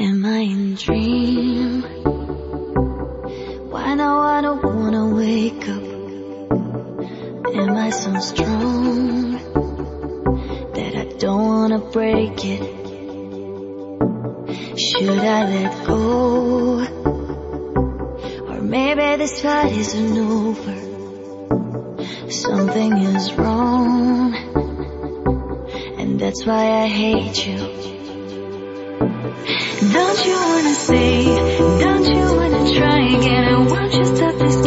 Am I in a dream? Why now I don't wanna wake up? Am I so strong that I don't wanna break it? Should I let go? Or maybe this fight isn't over. Something is wrong, and that's why I hate you. Don't you wanna say, don't you wanna try again? I want you to stop this